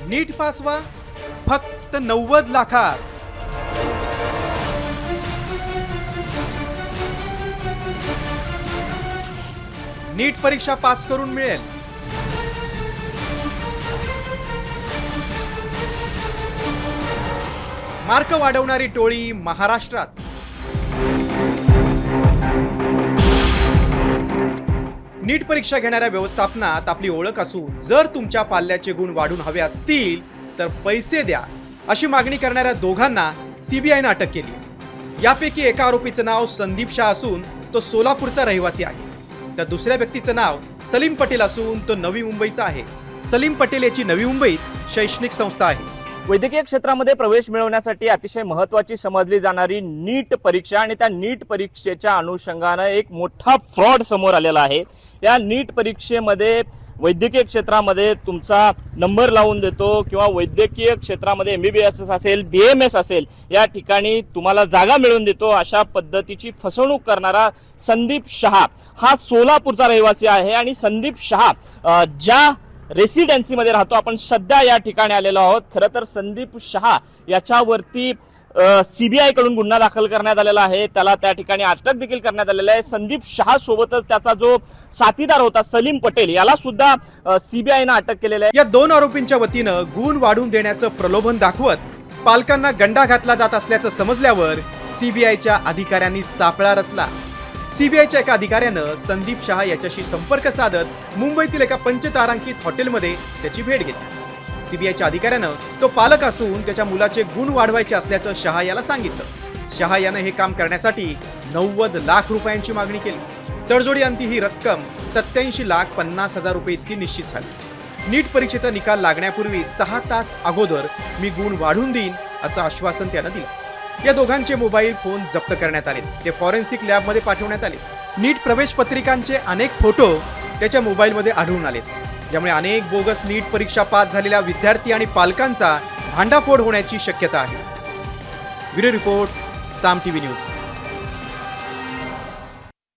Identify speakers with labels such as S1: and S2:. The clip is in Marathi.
S1: नीट पास व्हा फक्त 90 लाखात। नीट परीक्षा पास करून मिळेल मार्क वाढवणारी टोळी महाराष्ट्रात। नीट परीक्षा घेणाऱ्या व्यवस्थापनात आपली ओळख असून जर तुमच्या पाल्याचे गुण वाढून हवे असतील तर पैसे द्या अशी मागणी करणाऱ्या दोघांना सीबीआयने अटक केली। यापैकी एका आरोपीचं नाव संदीप शाह असून तो सोलापूरचा रहिवासी आहे, तर दुसऱ्या व्यक्तीचं नाव सलीम पटेल असून तो नवी मुंबईचा आहे। सलीम पटेल याची नवी मुंबईत शैक्षणिक संस्था आहे।
S2: वैद्यकीय क्षेत्रामध्ये प्रवेश मिळवण्यासाठी अतिशय महत्त्वाची समजली जाणारी नीट परीक्षा आणि त्या नीट परीक्षेच्या अनुषंगाने एक मोठा फ्रॉड समोर आलेला आहे। या नीट परीक्षेमध्ये वैद्यकीय क्षेत्रामध्ये तुमचा नंबर लावून देतो किंवा वैद्यकीय क्षेत्रामध्ये MBBS असेल BMS असेल या ठिकाणी तुम्हाला जागा मिळवून देतो अशा पद्धतीची फसवणूक करणारा संदीप शहा हा सोलापूरचा रहिवासी आहे। आणि संदीप शहा ज्या रेसिडेन्सीमध्ये राहतो आपण सध्या या ठिकाणी आलेलो आहोत। खरं तर संदीप शहा याच्यावरती सीबीआय कडून गुन्हा दाखल करण्यात आलेला आहे, त्याला त्या ठिकाणी अटक देखील करण्यात आलेला आहे। संदीप शहा सोबतच त्याचा जो साथीदार होता सलीम पटेल याला सुद्धा सीबीआयने अटक केलेली आहे।
S1: या दोन आरोपींच्या वतीनं गुण वाढून देण्याचं प्रलोभन दाखवत पालकांना गंडा घातला जात असल्याचं समजल्यावर सीबीआयच्या अधिकाऱ्यांनी सापळा रचला। सीबीआयच्या एका अधिकाऱ्यानं संदीप शहा याच्याशी संपर्क साधत मुंबईतील एका पंचतारांकित हॉटेलमध्ये त्याची भेट घेतली। सीबीआयच्या अधिकाऱ्यानं तो पालक असून त्याच्या मुलाचे गुण वाढवायचे असल्याचं शहा याला सांगितलं। शहा यानं हे काम करण्यासाठी 90 लाख रुपयांची मागणी केली। तडजोडी अंती ही रक्कम 87,50,000 रुपये इतकी निश्चित झाली। नीट परीक्षेचा निकाल लागण्यापूर्वी 6 तास अगोदर मी गुण वाढवून देईन असं आश्वासन त्यानं दिलं। या दोघांचे मोबाईल फोन जप्त करण्यात आले, ते फॉरेन्सिक लॅबमध्ये पाठवण्यात आले। नीट प्रवेश पत्रिकांचे अनेक फोटो त्याच्या मोबाईलमध्ये आढळून आले, ज्यामुळे अनेक बोगस नीट परीक्षा पास झालेल्या विद्यार्थी आणि पालकांचा भांडाफोड होण्याची शक्यता आहे। ब्युरो रिपोर्ट, साम टीव्ही न्यूज।